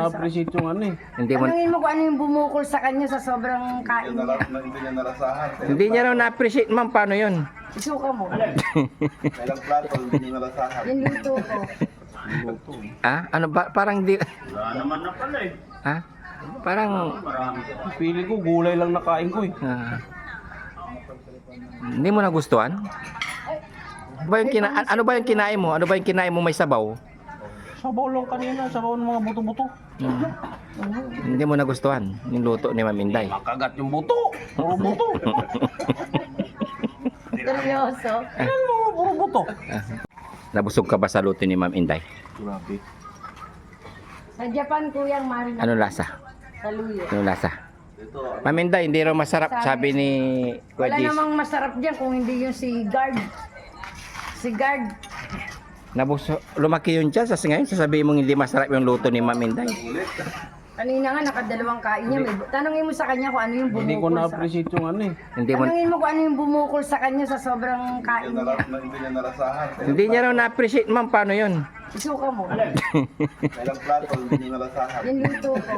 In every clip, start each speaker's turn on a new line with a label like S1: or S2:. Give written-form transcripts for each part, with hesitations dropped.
S1: Appreciate yung ano eh.
S2: Hindi mo
S3: Tanungin mo kung ano yung bumukol sa kanya sa sobrang kain niya.
S4: Hindi niya narasahan.
S2: hindi niya raw na-appreciate, ma'am. Paano 'yun?
S3: Isuka mo.
S4: Ilang plato, hindi niya narasahan.
S3: Yung luto ko.
S2: Ah, ano ba parang di
S1: Wala naman na pala eh.
S2: ha? Parang
S1: Marami. Pili ko, gulay lang nakain ko eh.
S2: hindi mo nagustuhan? Ano ba yung kinain mo? Ano ba yung kinain mo may sabaw?
S1: Sabaw lang kanina, sabaw ng mga buto-buto.
S2: Hindi mo nagustuhan yung luto ni Ma'am Inday.
S1: Makagat yung buto. Puro buto.
S3: Seryoso.
S1: Ayan mo, puro buto.
S2: Nabusog ka ba sa luto ni Ma'am Inday?
S1: Grabe.
S3: Sa Japan, kuyang marina.
S2: Ano lasa?
S3: Sa luyo.
S2: Ano lasa? Ma'am Inday, hindi raw masarap, sabi ni
S3: Wala
S2: Kuya Jis.
S3: namang masarap dyan kung hindi yung si guard. Si guard.
S2: Lumaki yun siya, ngayon sasabihin mong hindi masarap yung luto ni Ma'am Inday.
S3: Kanina nga, nakadalawang kain niya. Tanungin mo sa kanya kung ano yung
S1: Hindi ko
S3: bumukol sa
S1: na-appreciate yung ano eh.
S2: Hindi mo
S3: Tanungin mo kung ano yung bumukol sa kanya sa sobrang kain niya.
S4: Hindi niya narasahan.
S2: hindi niya raw na-appreciate, ma'am. Paano 'yun?
S3: Isuka mo.
S4: Ilang plato, hindi niya narasahan.
S3: Yung luto ko.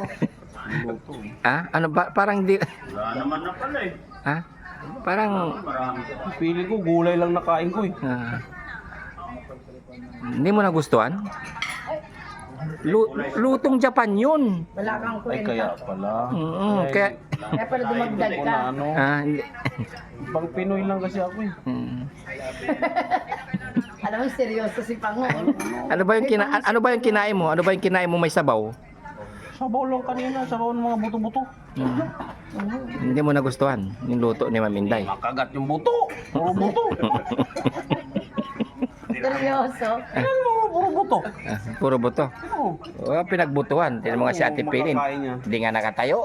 S2: Ah, ano ba parang di
S1: Wala naman na pala eh.
S2: ha? Parang
S1: Marami. Pili ko, gulay lang nakain ko eh.
S2: hindi mo nagustuhan? Lutong Japan 'yun.
S3: Wala kang
S1: Ay, kaya
S3: kwenta.
S1: pala.
S2: Kaya
S3: Kaya pala dumagdag
S1: Hindi ko
S3: ka.
S1: na ano.
S2: hindi.
S1: Pang Pinoy lang kasi ako eh.
S3: Alam mo, seryoso si Pango.
S2: Ano ba yung kinain mo? Ano ba yung kinain mo may sabaw?
S1: Sabaw lang kanina, sabaw ng mga buto-buto.
S2: Hindi mo nagustuhan yung luto ni Ma'am Inday.
S1: Makagat yung buto. Puro buto.
S3: Seryoso.
S1: Ayan mo, puro buto.
S2: Puro buto.
S1: Oo.
S2: Pinagbutuhan. Tingnan mo nga si Ate Pilin.
S1: Makakain niya.
S2: Hindi nga nakatayo.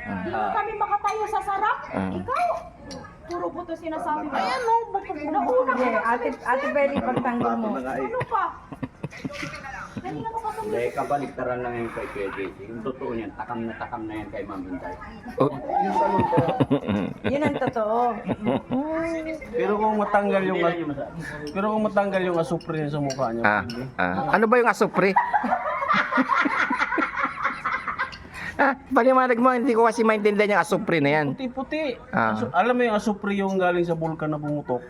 S5: Hindi mo kami makatayo sa sarap.
S2: Ah.
S5: Ikaw. Puro buto sinasabi mo.
S1: Ayan o, buto-buto.
S5: Nauna ka
S3: Sige,
S5: na.
S3: ate Peli, pagtanggol mo.
S5: Ano pa? Kanina mo kasi
S6: Hindi, kabaliktaran lang yan kay Kuya JC. Yung totoo niyan, takam na yan kay Ma'am Inday.
S2: Oh.
S3: Yun ang totoo.
S1: Pero kung matanggal yung asupre niya sa mukha niya. pwede.
S2: Ano ba yung asupre? Paliwanag mo, hindi ko kasi maintindihan yung asupre na yan.
S1: Puti-puti.
S2: Ah.
S1: Alam mo yung asupre yung galing sa bulkan na pumutok?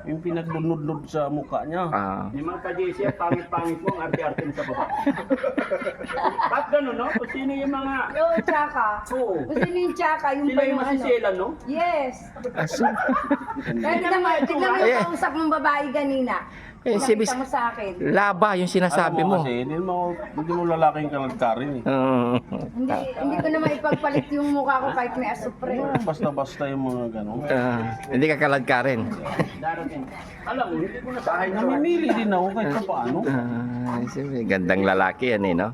S2: Yung
S1: Yung pinaglunod-lod sa mukha niya.
S6: Yung mga ka-JC, pangit-pangit mo, ang arte-arte mo sa baba. Ba't gano'n, no? Kung sino yung mga...
S3: Yung tsaka.
S6: Oo.
S3: Gusto niyo yung tsaka, yung
S6: Sila
S3: pa
S6: yung
S3: yung ano.
S6: masisilan, no?
S3: Yes. Kaya tignan mo yung kausap mong babae kanina. Nakita mo sa akin.
S2: Laba yung sinasabi mo.
S1: Kasi hindi mo lalaking kalagkarin eh.
S3: Hindi ko na maipagpalit yung mukha ko kahit may asupre.
S1: Basta-basta yung mga gano'n.
S2: Hindi ka kalad ka rin.
S6: Darating. Alam mo, hindi ko na sa akin.
S1: Namimili din ako kahit pa paano.
S2: Gandang lalaki yan eh, no?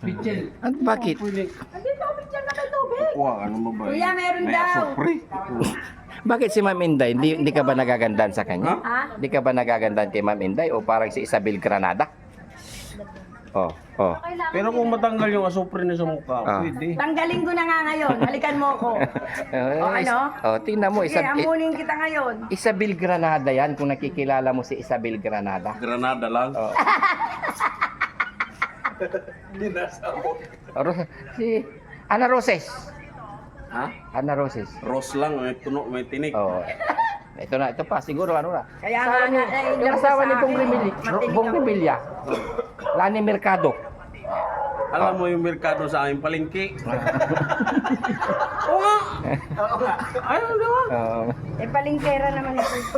S6: Pichel.
S2: At bakit?
S1: Pwede.
S5: Andito kami dyan na may tubig.
S1: Kuha ka ng babae.
S3: Kuya, meron
S1: May
S3: daw.
S1: asupre.
S2: Bakit si Ma'am Inday? Hindi ka ba nagagandahan sa kanya?
S3: Ha?
S2: Hindi ka ba nagagandahan kay Ma'am Inday o parang si Isabel Granada? Oh.
S1: Pero kung matanggal yung asupre niya sa mukha, pwede.
S3: Tanggalin ko na nga ngayon. Halikan mo ako. ano?
S2: Tingnan mo,
S3: Sige, amunin kita ngayon.
S2: Isabel Granada yan, kung nakikilala mo si Isabel Granada.
S1: Granada lang.
S2: Si Ana Roses.
S1: Ha?
S2: Ana Roses.
S1: Rose lang, may tunog, may tinik.
S2: Oh. Ito pa, siguro ano na.
S3: Kaya nga na,
S2: Yung asawa ni Bong Revilla. Lani Mercado.
S1: Alam mo yung merkado sa aming palengke. Oo nga. Ayun, di ba?
S3: palingkera naman ito.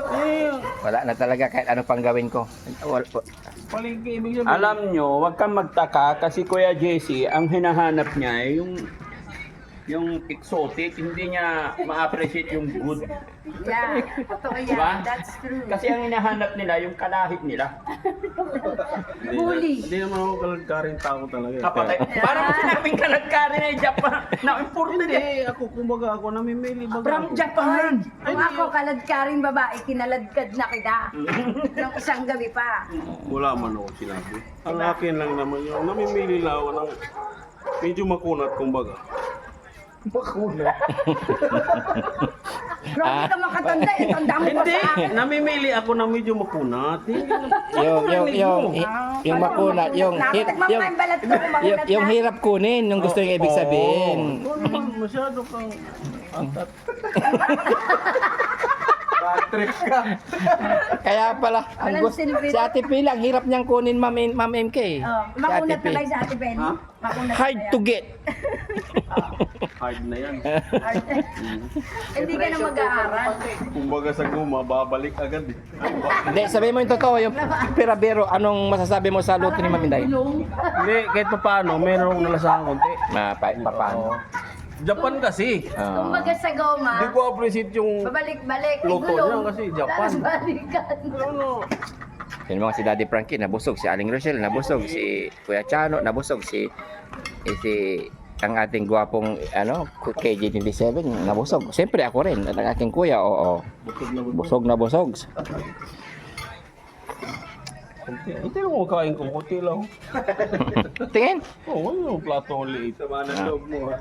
S2: Wala na talaga kahit ano pang gawin ko.
S1: Palengke, ibig sabihin.
S6: Alam nyo, huwag kang magtaka kasi Kuya JC, ang hinahanap niya ay yung exotic, hindi niya ma-appreciate yung good.
S3: Yeah, totoo yan.
S6: Diba?
S3: That's true.
S6: Kasi ang hinahanap nila, yung kalahit nila.
S3: Bully.
S1: Hindi naman ako kalagkaring tao talaga.
S6: Kapatay. Parang sinabing kalagkarin ay Japan. Na-imported eh.
S1: Hindi, ako kumbaga ako namimili baga.
S6: From Japan.
S3: Kung ako, kaladkaring babae, kinaladkad na kita. Nung isang gabi pa.
S1: Wala man ako sinabi. Ang akin lang naman yung namimili lang ako ng medyo makunat kumbaga.
S2: Makunat.
S3: Grabe ka makatanda, tanda mo pa
S1: Hindi,
S3: sa akin.
S1: namimili ako na medyo makunat.
S2: Yung makunat, yung hirap kunin, yung gusto yung ibig sabihin.
S1: Masyado kang atat.
S2: Kaya pala,
S3: Walang silbi.
S2: si Ate Pila, ang hirap niyang kunin, Ma'am MK.
S3: Oh,
S2: Si Ate
S3: makunat na
S2: P.
S3: ba sa Ate Penny? Makunat
S2: Hard
S3: na
S2: to
S3: yan.
S2: get.
S1: Hard na yan.
S3: Hindi ka na mag-aaral.
S1: Kumbaga sa guma, babalik agad eh.
S2: Hindi, sabihin mo yung totoo, yung pirabero, anong masasabi mo sa luto ni Ma'am Inday?
S1: Hindi, kahit pa paano, merong nalasahan konti.
S2: Paano?
S1: Japan kasi.
S3: Kumbaga sa goma,
S1: Hindi ko appreciate yung
S3: babalik-balik,
S1: luto niya kasi Japan.
S3: Tapos balikan.
S1: Ano?
S2: Yun mga si Daddy Frankie, nabusog. Si Aling Rochelle, nabusog. Si Kuya Chano, nabusog. Si ang ating gwapong KG27, nabusog. Siyempre ako rin, at ang aking kuya, oo. Busog na busog.
S1: Hindi lang kain ko, kunti lang.
S2: Tingin,
S1: Oo, yung plato liit. Sama na loob mo.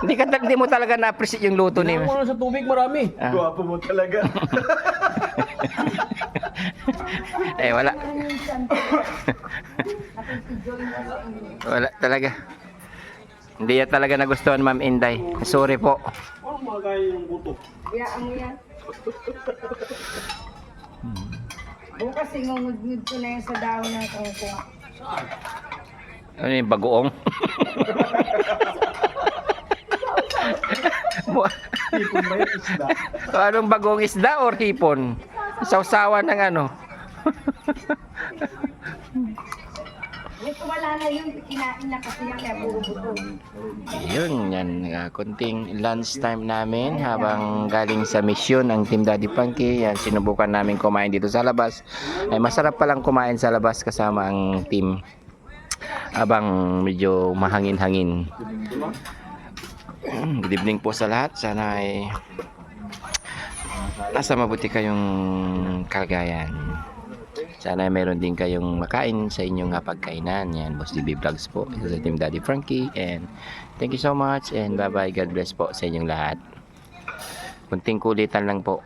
S2: hindi mo talaga na-appreciate yung luto ni...
S1: Hindi mo na sa tubig marami.
S2: Ah.
S1: Gwapo mo talaga.
S2: Wala. Wala talaga. Hindi yan talaga nagustuhan, Ma'am Inday. Sorry po.
S1: Ano makakain yung buto?
S3: Iyaan mo yan. Bukas ingungud-ngud ko na yan sa dahon ng kangkong.
S2: Ano yung bagoong?
S1: Hipon ba yung isda?
S2: Anong bagoong isda or hipon? Sausawan ng ano?
S3: Ito wala na yun, kinain na kasi yan, kaya puro buto.
S2: Yun, yan. Kunting lunch time namin habang galing sa mission ang Team Daddy Frankie. Yan, sinubukan namin kumain dito sa labas. Ay masarap palang kumain sa labas kasama ang team habang medyo mahangin-hangin. Good evening po sa lahat. Sana ay nasa mabuti kayong kalagayan. Sana meron din kayong makain sa inyong pagkainan. Yan, Boss DB Vlogs po. Ito sa Team Daddy Frankie. And thank you so much. And bye-bye. God bless po sa inyong lahat. Kunting kulitan lang po.